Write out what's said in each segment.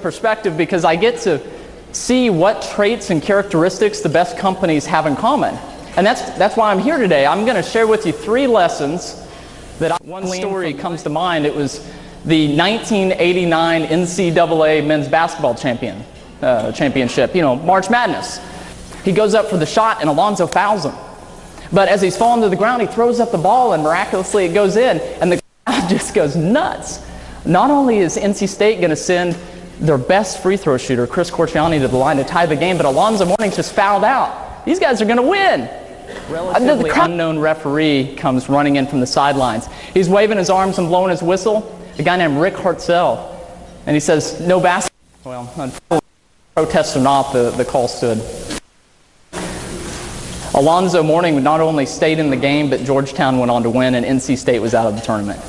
perspective because I get to see what traits and characteristics the best companies have in common. And that's why I'm here today. I'm going to share with you 3 lessons that one story comes to mind. It was the 1989 NCAA men's basketball championship, March Madness. He goes up for the shot and Alonzo fouls him. But as he's falling to the ground, he throws up the ball and miraculously it goes in and the crowd just goes nuts. Not only is NC State going to send their best free throw shooter, Chris Corciani, to the line to tie the game, but Alonzo Mourning's just fouled out. These guys are going to win. Relatively unknown referee comes running in from the sidelines. He's waving his arms and blowing his whistle. A guy named Rick Hartzell. And he says, no basketball. Well, protest or not, the call stood. Alonzo Mourning not only stayed in the game, but Georgetown went on to win, and NC State was out of the tournament.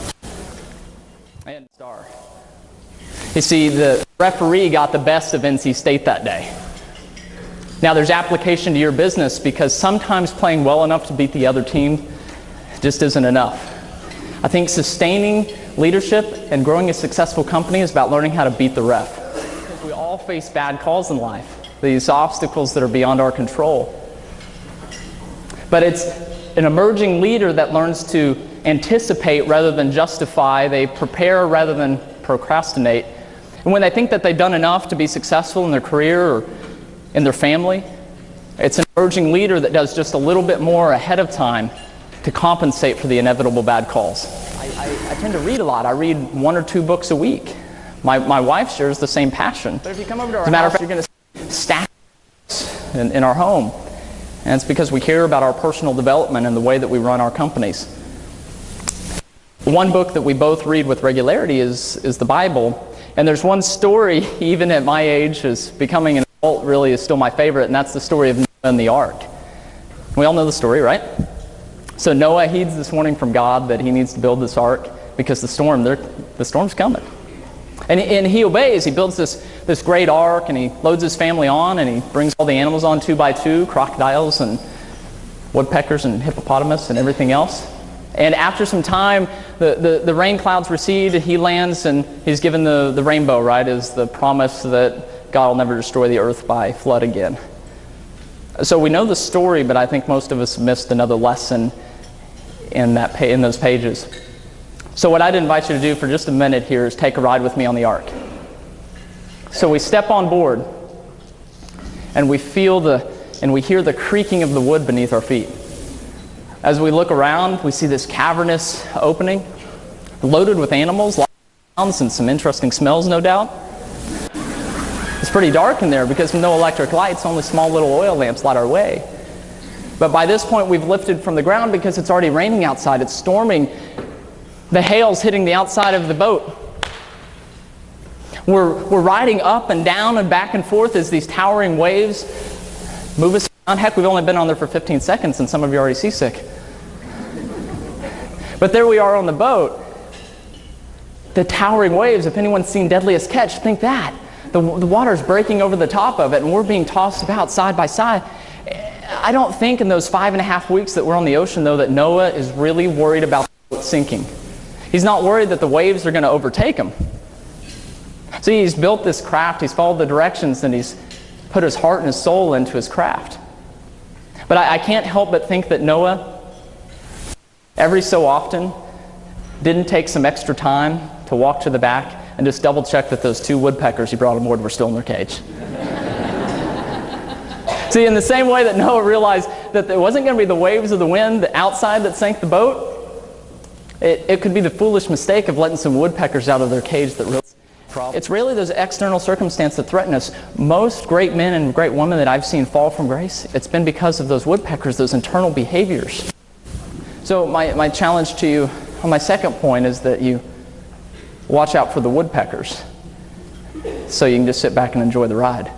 And star. You see, the referee got the best of NC State that day. Now there's application to your business because sometimes playing well enough to beat the other team just isn't enough. I think sustaining leadership and growing a successful company is about learning how to beat the ref. Because we all face bad calls in life, these obstacles that are beyond our control. But it's an emerging leader that learns to anticipate rather than justify. They prepare rather than procrastinate. And when they think that they've done enough to be successful in their career or in their family, it's an emerging leader that does just a little bit more ahead of time to compensate for the inevitable bad calls. I tend to read a lot. I read 1 or 2 books a week. My wife shares the same passion. But if you come over to our house, you're going to stack in our home. And it's because we care about our personal development and the way that we run our companies. One book that we both read with regularity is the Bible. And there's one story, even at my age, is becoming an adult, really is still my favorite, and that's the story of Noah and the ark. We all know the story, right? So Noah heeds this warning from God that he needs to build this ark because the storm's coming. And he obeys. He builds this great ark, and he loads his family on, and he brings all the animals on 2 by 2, crocodiles and woodpeckers and hippopotamus and everything else. And after some time, the rain clouds recede, he lands, and he's given the rainbow, right, as the promise that God will never destroy the earth by flood again. So we know the story, but I think most of us missed another lesson in those pages. So what I'd invite you to do for just a minute here is take a ride with me on the ark. So we step on board, and we hear the creaking of the wood beneath our feet. As we look around, we see this cavernous opening, loaded with animals, lots of sounds, and some interesting smells, no doubt. It's pretty dark in there because with no electric lights, only small little oil lamps light our way. But by this point, we've lifted from the ground because it's already raining outside. It's storming. The hail's hitting the outside of the boat. We're riding up and down and back and forth as these towering waves move us around. Heck, we've only been on there for 15 seconds and some of you are already seasick. But there we are on the boat. The towering waves, if anyone's seen Deadliest Catch, think that. The water's breaking over the top of it and we're being tossed about side by side. I don't think in those 5.5 weeks that we're on the ocean, though, that Noah is really worried about the boat sinking. He's not worried that the waves are going to overtake him. See, he's built this craft, he's followed the directions, and he's put his heart and his soul into his craft. But I can't help but think that Noah, every so often, didn't take some extra time to walk to the back and just double check that those 2 woodpeckers he brought aboard were still in their cage. See, in the same way that Noah realized that it wasn't going to be the waves or the wind outside that sank the boat, it could be the foolish mistake of letting some woodpeckers out of their cage that really... It's really those external circumstances that threaten us. Most great men and great women that I've seen fall from grace, it's been because of those woodpeckers, those internal behaviors. So my challenge to you on my second point is that you watch out for the woodpeckers so you can just sit back and enjoy the ride.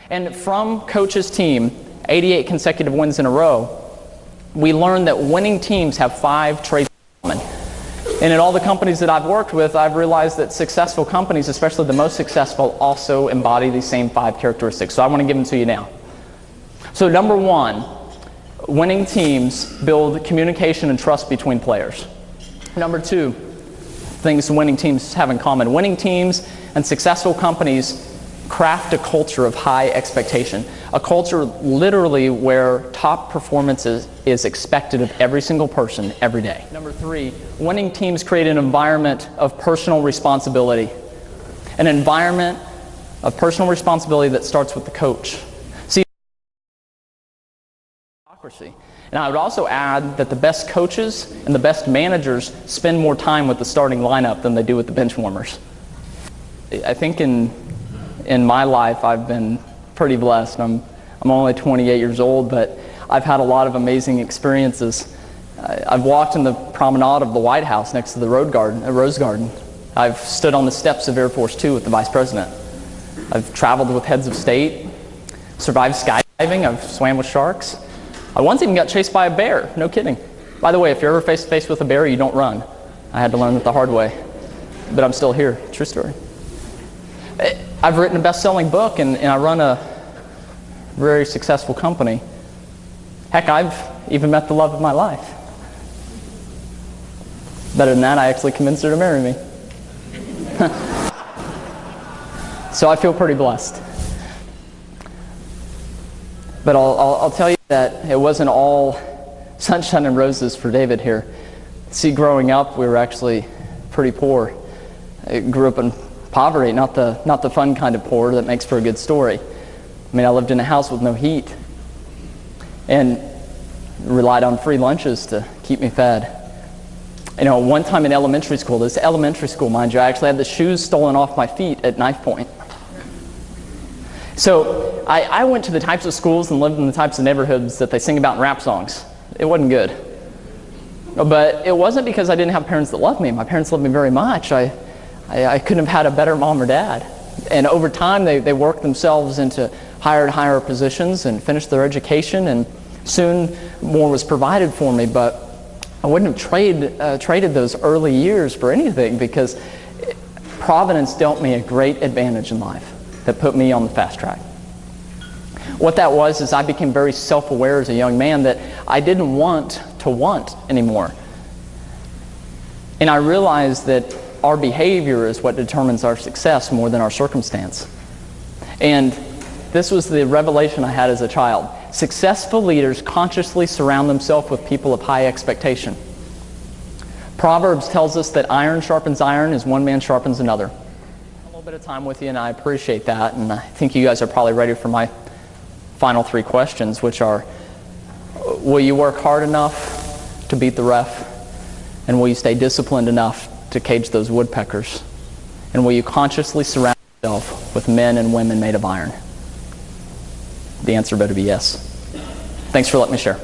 And from Coach's team, 88 consecutive wins in a row, we learned that winning teams have 5 traits in common. And in all the companies that I've worked with, I've realized that successful companies, especially the most successful, also embody these same 5 characteristics. So I want to give them to you now. So number 1, winning teams build communication and trust between players. Number 2, things winning teams have in common. Winning teams and successful companies craft a culture of high expectation, a culture literally where top performance is expected of every single person every day. Number 3, winning teams create an environment of personal responsibility. An environment of personal responsibility that starts with the coach. See, and I would also add that the best coaches and the best managers spend more time with the starting lineup than they do with the bench warmers. I think in my life I've been pretty blessed. I'm only 28 years old, but I've had a lot of amazing experiences. I've walked in the promenade of the White House next to the Rose Garden. I've stood on the steps of Air Force Two with the Vice President. I've traveled with heads of state, survived skydiving, I've swam with sharks. I once even got chased by a bear, no kidding. By the way, if you're ever face to face with a bear, you don't run. I had to learn that the hard way, but I'm still here, true story. I've written a best-selling book and I run a very successful company. Heck, I've even met the love of my life. Better than that, I actually convinced her to marry me. So I feel pretty blessed. But I'll tell you that it wasn't all sunshine and roses for David here. See, growing up, we were actually pretty poor. I grew up in poverty, not the fun kind of poor that makes for a good story. I mean, I lived in a house with no heat and relied on free lunches to keep me fed. You know, one time in elementary school, this elementary school, mind you, I actually had the shoes stolen off my feet at knife point. So I went to the types of schools and lived in the types of neighborhoods that they sing about in rap songs. It wasn't good. But it wasn't because I didn't have parents that loved me. My parents loved me very much. I couldn't have had a better mom or dad. And over time, they worked themselves into higher and higher positions and finished their education, and soon more was provided for me. But I wouldn't have traded those early years for anything, because Providence dealt me a great advantage in life that put me on the fast track. What that was is I became very self-aware as a young man that I didn't want to want anymore. And I realized that our behavior is what determines our success more than our circumstance. And this was the revelation I had as a child. Successful leaders consciously surround themselves with people of high expectation. Proverbs tells us that iron sharpens iron as one man sharpens another. A little bit of time with you, and I appreciate that. And I think you guys are probably ready for my final 3 questions, which are, will you work hard enough to beat the ref? And will you stay disciplined enough to cage those woodpeckers? And will you consciously surround yourself with men and women made of iron? The answer better be yes. Thanks for letting me share.